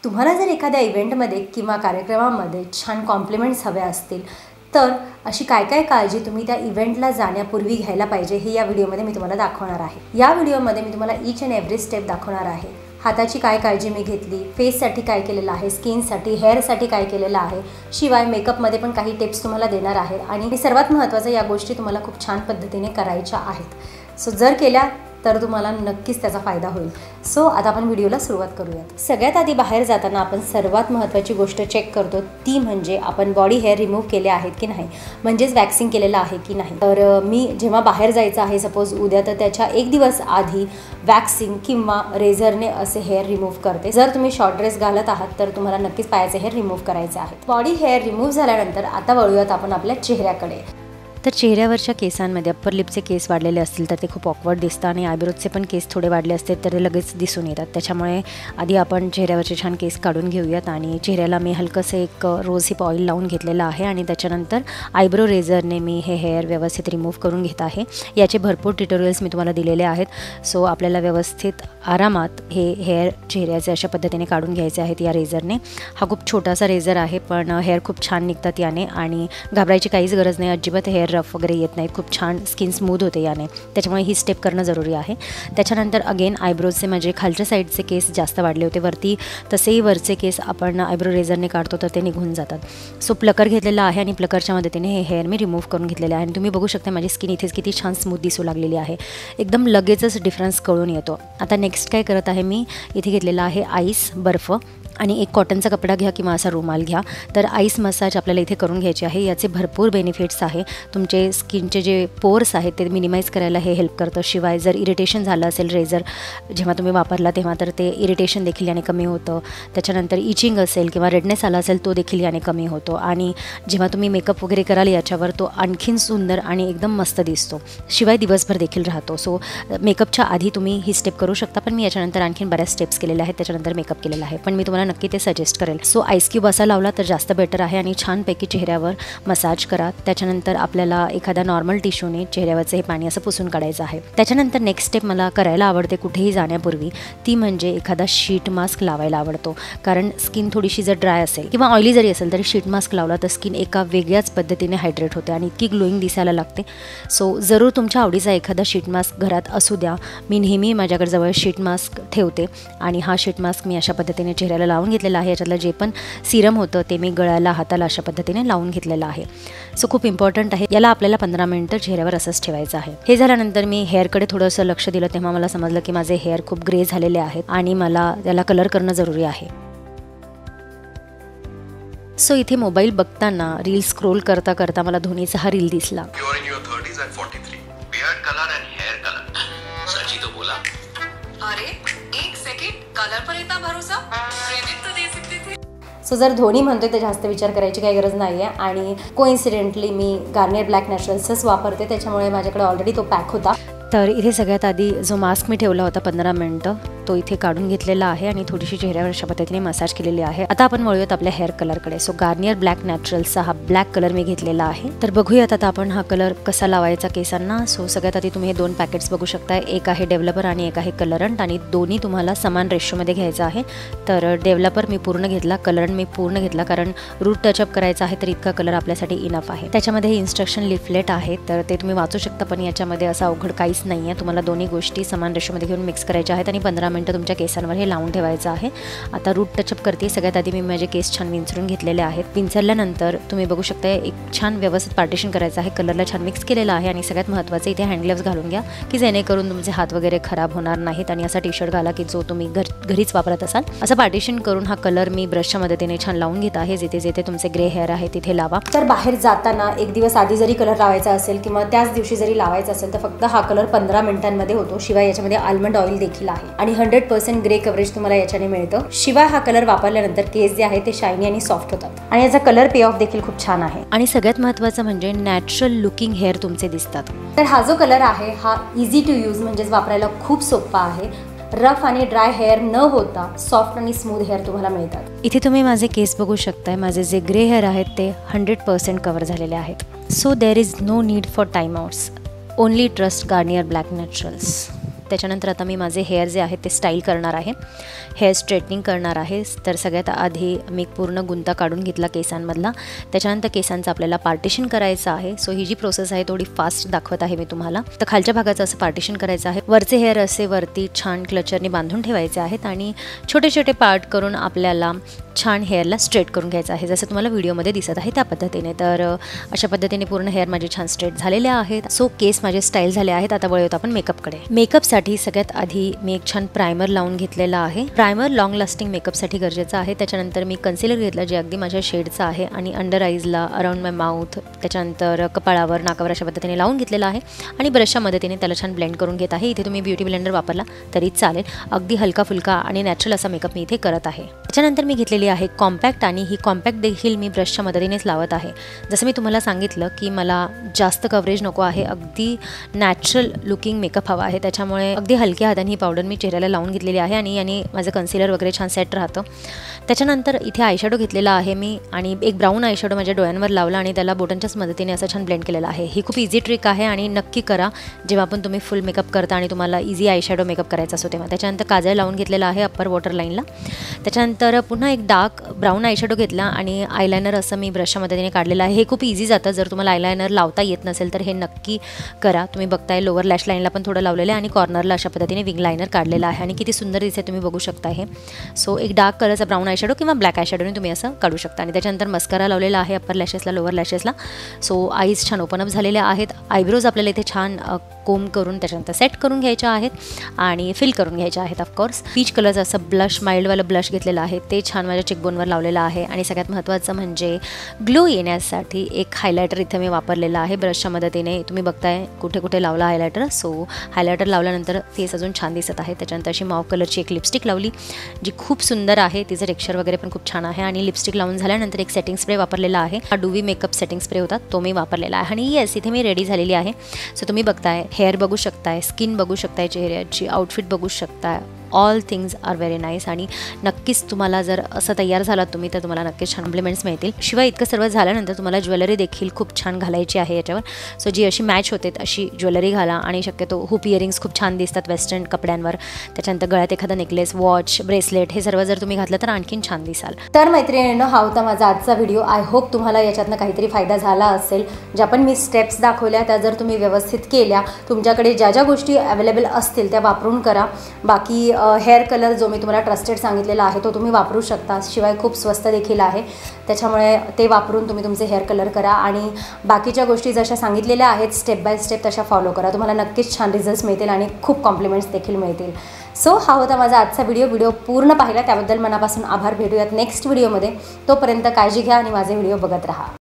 तुम्हाला जर एखाद्या इव्हेंटमध्ये किंवा कार्यक्रमामध्ये छान कॉम्प्लिमेंट्स हवे असतील तर अशी काय काय काळजी तुम्ही त्या इव्हेंटला जाण्यापूर्वी घ्यायला पाहिजे हे या व्हिडिओमध्ये मी तुम्हाला दाखवणार आहे। या व्हिडिओमध्ये मी तुम्हाला ईच अँड एव्हरी स्टेप दाखवणार आहे। हाताची काय काळजी मी घेतली, फेससाठी काय केलेलं आहे, स्किनसाठी, हेअरसाठी काय केलेलं आहे, शिवाय मेकअपमध्ये पण काही टिप्स तुम्हाला देणार आहे आणि सर्वात महत्त्वाचं या गोष्टी तुम्हाला खूप छान पद्धतीने करायच्या आहेत। सो जर केल्या तर तुम्हाला नक्कीच त्याचा फायदा होईल। सो आता आपण व्हिडिओला सुरुवात करूयात। सगळ्यात आधी बाहेर जाताना आपण सर्वात महत्त्वाची गोष्ट चेक करतो ती म्हणजे आपण बॉडी हेअर रिमूव्ह केले आहेत की नाही, म्हणजेच वॅक्सिंग केलेलं आहे की नाही। तर मी जेव्हा बाहेर जायचं आहे सपोज उद्या, तर त्याच्या एक दिवस आधी वॅक्सिंग किंवा रेझरने असे हेअर रिमूव्ह करते। जर तुम्ही शॉर्ट ड्रेस घालत आहात तर तुम्हाला नक्कीच पायाचे हेअर रिमूव्ह करायचे आहेत। बॉडी हेअर रिमूव्ह झाल्यानंतर आता वळूयात आपण आपल्या चेहऱ्याकडे। तर चेहऱ्यावरच्या केसांमध्ये अप्पर लिपचे केस वाढलेले असतील तर ते खूप ऑकवर्ड दिसतं आणि आयब्रोजचे पण केस थोडे वाढले असतील तर ते लगेच दिसून येतात। त्याच्यामुळे आधी आपण चेहऱ्यावरचे छान केस काढून घेऊयात आणि चेहऱ्याला मी हलकंसं एक रोज हिप ऑइल लावून घेतलेलं आहे आणि त्याच्यानंतर आयब्रो रेझरने मी हे हेअर व्यवस्थित रिमूव्ह करून घेत आहे। याचे भरपूर ट्युटोरियल्स मी तुम्हाला दिलेले आहेत। सो आपल्याला व्यवस्थित आरामात हे हेअर चेहऱ्याचे अशा पद्धतीने काढून घ्यायचे आहेत या रेझरने। हा खूप छोटासा रेझर आहे पण हेअर खूप छान निघतात याने आणि घाबरायची काहीच गरज नाही, अजिबात हेअर रफ वगैरे येत नाहीत, खूप छान स्किन स्मूथ होते याने। त्याच्यामुळे ही स्टेप करणं जरुरी आहे। त्याच्यानंतर अगेन आयब्रोजचे माझे खालच्या साईडचे केस जास्त वाढले होते वरती, तसेही वरचे केस आपण आयब्रो रेझरने काढतो तर ते निघून जातात। सो प्लकर घेतलेला आहे आणि प्लकरच्या मदतीने हे हेअर मी रिमूव्ह करून घेतलेले आहे आणि तुम्ही बघू शकता माझी स्किन इथेच किती छान स्मूथ दिसू लागलेली आहे, एकदम लगेचच डिफरन्स कळून येतो। आता नेक्स्ट काय करत आहे मी, इथे घेतलेला आहे आईस बर्फ आणि एक कॉटनचा कपडा घ्या किंवा असा रुमाल घ्या। तर आईस मसाज आपल्याला इथे करून घ्यायचे आहे। याचे भरपूर बेनिफिट्स आहे, तुमचे स्किनचे जे पोर्स आहेत ते मिनिमाइज करायला हे हेल्प करतं। शिवाय जर इरिटेशन झालं असेल रेझर जेव्हा तुम्ही वापरला तेव्हा तर ते इरिटेशन देखील याने कमी होतं। त्याच्यानंतर इचिंग असेल किंवा रेडनेस आला असेल तो देखील याने कमी होतो आणि जेव्हा तुम्ही मेकअप वगैरे कराल याच्यावर तो आणखीन सुंदर आणि एकदम मस्त दिसतो, शिवाय दिवसभर देखील राहतो। सो मेकअपच्या आधी तुम्ही ही स्टेप करू शकता, पण मी याच्यानंतर आणखीन बऱ्याच स्टेप्स केलेल्या आहेत, त्याच्यानंतर मेकअप केलेला आहे, पण मी तुम्हाला नक्की ते सजेस्ट करेल। सो आईस क्यूब असा लावला तर जास्त बेटर आहे आणि छानपैकी चेहऱ्यावर मसाज करा। त्याच्यानंतर आपल्याला एखाद्या नॉर्मल टिश्यूने चेहऱ्यावरचं हे पाणी असं पुसून काढायचं आहे। त्याच्यानंतर नेक्स्ट स्टेप मला करायला आवडते कुठेही जाण्यापूर्वी, ती म्हणजे एखादा शीट मास्क लावायला आवडतो, कारण स्किन थोडीशी जर ड्राय असेल किंवा ऑइली जरी असेल तरी शीट मास्क लावला तर स्किन एका वेगळ्याच पद्धतीने हायड्रेट होते आणि इतकी ग्लोईंग दिसायला लागते। सो जरूर तुमच्या आवडीचा एखादा शीट मास्क घरात असू द्या। मी नेहमी माझ्याकडे जवळ शीट मास्क ठेवते आणि हा शीट मास्क मी अशा पद्धतीने चेहऱ्याला लावून घेतलेला आहे। याच्यातलं जे पण सिरम होतं ते मी गळ्याला हाताला अशा पद्धतीने लावून घेतलेलं आहे। सो खूप इम्पॉर्टंट आहे, याला आपल्याला 15 मिनिटं चेहऱ्यावर असंच ठेवायचं आहे। हे झाल्यानंतर मी हेअरकडे थोडंसं लक्ष दिलं तेव्हा मला समजलं की माझे हेअर खूप ग्रे झालेले आहेत आणि मला त्याला कलर करणं जरुरी आहे। सो इथे मोबाईल बघताना रील स्क्रोल करता करता मला धोनीचा हा रील दिसला। सो जर धोनी म्हणतोय तर जास्त विचार करायची काही गरज नाही आहे आणि कोइन्सिडेंटली मी गार्नियर ब्लॅक नॅचरल्सच वापरते, त्याच्यामुळे माझ्याकडे ऑलरेडी तो पॅक होता। तर इथे सगळ्यात आधी जो मास्क मी ठेवला होता 15 मिनिटं तो इथे काढून घेतलेला आहे आणि थोडीशी चेहऱ्यावर अशा पद्धतीने मसाज केलेली आहे। आता आपण वळूयात आपल्या हेअर कलरकडे। सो गार्नियर ब्लॅक नॅचरल्सचा हा ब्लॅक कलर मी घेतलेला आहे। तर बघूयात आता आपण हा कलर कसा लावायचा केसांना। सो सगळ्यात आधी तुम्ही हे 2 पॅकेट्स बघू शकता, एक आहे डेव्हलपर आणि एक आहे कलरंट आणि दोन्ही तुम्हाला समान रेशोमध्ये घ्यायचं आहे। तर डेव्हलपर मी पूर्ण घेतला, कलरंट मी पूर्ण घेतला, कारण रूट टचअप करायचा आहे तर इतका कलर आपल्यासाठी इनफ आहे। त्याच्यामध्ये इन्स्ट्रक्शन लिफलेट आहे तर ते तुम्ही वाचू शकता, पण याच्यामध्ये असं अवघड काहीच नाही आहे। तुम्हाला दोन्ही गोष्टी समान रेशोमध्ये घेऊन मिक्स करायच्या आहेत आणि 15 मिनिटं तुमच्या केसांवर हे लावून ठेवायचं आहे। आता रूट टचअप करते। सगळ्यात आधी मी माझे केस छान विंचरून घेतलेले आहेत। विंचरल्यानंतर तुम्ही बघू शकता एक छान व्यवस्थित पार्टिशन करायचं आहे। कलरला छान मिक्स केलेला आहे आणि सगळ्यात महत्त्वाचं इथे हँड ग्लव्स घालून घ्या की जेणेकरून तुमचे हात वगैरे खराब होणार नाहीत आणि असा टी शर्ट घाला की जो तुम्ही घरीच वापरत असाल। असं पार्टिशन करून हा कलर मी ब्रशच्या मदतीने छान लावून घेत आहे। जिथे जिथे तुमचे ग्रे हेअर आहे तिथे लावा। तर बाहेर जाताना एक दिवस आधी जरी कलर लावायचा असेल किंवा त्याच दिवशी जरी लावायचा असेल तर फक्त हा कलर 15 मिनिटांमध्ये होतो। शिवाय याच्यामध्ये आल्मंड ऑइल देखील आहे आणि 100% ग्रे कव्हरेज तुम्हाला याच्याने मिळतं। शिवाय हा कलर वापरल्यानंतर केस जे आहे ते शायनी आणि सॉफ्ट होतात आणि याचा कलर पे ऑफ देखील खूप छान आहे आणि सगळ्यात महत्त्वाचं म्हणजे नॅचरल लुकिंग हेअर तुमचे दिसतात। तर हा जो कलर आहे हा इझी टू यूज म्हणजेच वापरायला खूप सोपा आहे। रफ आणि ड्राय हेअर न होता सॉफ्ट आणि स्मूथ हेअर तुम्हाला मिळतात। इथे तुम्ही माझे केस बघू शकताय, माझे जे ग्रे हेअर आहेत ते 100% कव्हर झालेले आहेत। So there is no need for time outs, only trust Garnier Black Naturals. त्याच्यानंतर आता मी माझे हेअर जे आहेत ते स्टाईल करणार आहे, हेअर स्ट्रेटनिंग करणार आहे. तर सगळ्यात आधी मी पूर्ण गुंता काढून घेतला केसांमधला. त्याच्यानंतर केसांचं आपल्याला पार्टिशन करायचं आहे. सो ही जी प्रोसेस आहे थोडी फास्ट दाखवत आहे मी तुम्हाला. तर खालच्या भागाचं असं पार्टिशन करायचं आहे. वरचे हेअर असे वरती छान क्लचरने बांधून ठेवायचे आहेत आणि छोटे छोटे पार्ट करून आपल्याला छान हेअरला स्ट्रेट करून घ्यायचं आहे, जसं तुम्हाला व्हिडिओमध्ये दिसत आहे त्या पद्धतीने. तर अशा पद्धतीने पूर्ण हेअर माझे छान स्ट्रेट झालेले आहेत. सो केस माझे स्टाईल झाले आहेत. आता वळूयात आपण मेकअपकडे. मेकअपसाठी सगळ्यात आधी मी एक छान प्रायमर लावून घेतलेला आहे. प्रायमर लॉंग लास्टिंग मेकअपसाठी गरजेचं आहे. त्याच्यानंतर मी कन्सिलर घेतलं जे अगदी माझ्या शेडचं आहे आणि अंडर आईजला, अराउंड माय माउथ, त्याच्यानंतर कपाळावर, नाकावर अशा पद्धतीने लावून घेतलेलं आहे आणि ब्रशच्या मदतीने त्याला छान ब्लेंड करून घेत आहे. इथे तुम्ही ब्युटी ब्लेंडर वापरला तरी चालेल. अगदी हलका फुलका आणि नॅचरल असा मेकअप मी इथे करत आहे. त्याच्यानंतर मी घेतलेली आहे कॉम्पॅक्ट आणि ही कॉम्पॅक्ट देखील मी ब्रशच्या मदतीनेच लावत आहे. जसं मी तुम्हाला सांगितलं की मला जास्त कव्हरेज नको आहे, अगदी नॅचरल लुकिंग मेकअप हवा आहे. त्याच्यामुळे अगदी हलक्या हाताने ही पावडर मी चेहऱ्याला लावून घेतलेली आहे आणि याने माझं कन्सिलर वगैरे छान सेट राहतं. त्याच्यानंतर इथे आयशॅडो घेतलेला आहे मी आणि एक ब्राऊन आयशॅडो माझ्या डोळ्यांवर लावला आणि त्याला बोटांच्याच मदतीने असं छान ब्लेंड केलेलं आहे. ही खूप इझी ट्रिक आहे आणि नक्की करा जेव्हा पण तुम्ही फुल मेकअप करता आणि तुम्हाला इझी आयशॅडो मेकअप करायचा असतो तेव्हा. त्याच्यानंतर काजळ लावून घेतलेला आहे अप्पर वॉटर लाईनला. त्याच्यानंतर पुन्हा एक डार्क ब्राऊन आयशॅडो घेतला आणि आयलायनर असं मी ब्रशच्या मदतीने काढलेलं आहे. हे खूप इझी जातं. जर तुम्हाला आयलायनर लावता येत नसेल तर हे नक्की करा. तुम्ही बघताय लोअर लॅश लाईनला पण थोडं लावलेलं आहे आणि कॉर्नरला अशा पद्धतीने विंग लायनर काढलेलं आहे आणि किती सुंदर दिसते तुम्ही बघू शकता हे. सो एक डार्क कलरचा ब्राऊन आयशॅडो किंवा ब्लॅक आयशॅडोने तुम्ही असं काढू शकता. आणि त्याच्यानंतर मस्कारा लावलेला आहे अप्पर लॅशेसला, लोअर लॅशेसला. सो आईज छान ओपन अप झालेल्या आहेत. आयब्रोज आपल्याला इथे छान कोम करून त्याच्यानंतर सेट करून घ्यायच्या आहेत आणि फिल करून घ्यायच्या आहेत. ऑफकोर्स पीच कलरचं असं ब्लश, माइल्डवालं ब्लश घेतलेलं आहे ते छान माझ्या चेकबोनवर लावलेलं आहे. आणि सगळ्यात महत्त्वाचं म्हणजे ग्लो येण्यासाठी एक हायलायटर इथे मी वापरलेला आहे ब्रशच्या मदतीने. तुम्ही बघताय कुठे कुठे लावला हायलायटर. सो हायलायटर लावल्यानंतर फेस अजून छान दिसत आहे. त्याच्यानंतर अशी मॉव कलरची एक लिपस्टिक लावली जी खूप सुंदर आहे. तिचं टेक्स्चर वगैरे पण खूप छान आहे. आणि लिपस्टिक लावून झाल्यानंतर एक सेटिंग स्प्रे वापरलेला आहे. हा डुवी मेकअप सेटिंग स्प्रे होता तो मी वापरलेला आहे. आणि येस इथे मी रेडी झालेली आहे. सो तुम्ही बघताय हेअर बघू शकताय, स्किन बघू शकताय, चेहऱ्याची आउटफिट बघू शकताय. All things are very nice. आणि नक्कीच तुम्हाला जर असं तयार झालात तुम्ही तर तुम्हाला नक्कीच छान कॉम्प्लिमेंट्स मिळतील. शिवाय इतकं सर्व झाल्यानंतर तुम्हाला ज्वेलरी देखील खूप छान घालायची आहे याच्यावर. सो जी अशी मॅच होते अशी ज्वेलरी घाला आणि शक्यतो हुप इयरिंग्स खूप छान दिसतात वेस्टर्न कपड्यांवर. त्याच्यानंतर गळ्यात एखादा नेकलेस, वॉच, ब्रेसलेट हे सर्व जर तुम्ही घातलं तर आणखीन छान दिसाल. तर मैत्रिणींनो, हा होता माझा आजचा व्हिडिओ. आय होप तुम्हाला याच्यातनं काहीतरी फायदा झाला असेल. ज्या पण मी स्टेप्स दाखवल्या त्या जर तुम्ही व्यवस्थित केल्या, तुमच्याकडे ज्या ज्या गोष्टी अवेलेबल असतील त्या वापरून करा. बाकी हेअर कलर जो मी तुम्हाला ट्रस्टेड सांगितलेला आहे तो तुम्ही वापरू शकता. शिवाय खूप स्वस्त देखील आहे. त्याच्यामुळे ते वापरून तुम्ही तुमचे हेअर कलर करा आणि बाकीच्या गोष्टी जशा सांगितलेल्या आहेत स्टेप बाय स्टेप तशा फॉलो करा. तुम्हाला नक्कीच छान रिझल्ट्स मिळतील आणि खूप कॉम्प्लिमेंट्स देखील मिळतील. सो हा होता माझा आजचा व्हिडिओ पूर्ण पाहिला त्याबद्दल मनापासून आभार. भेटूयात नेक्स्ट व्हिडिओमध्ये. तोपर्यंत काळजी घ्या आणि माझे व्हिडिओ बघत राहा.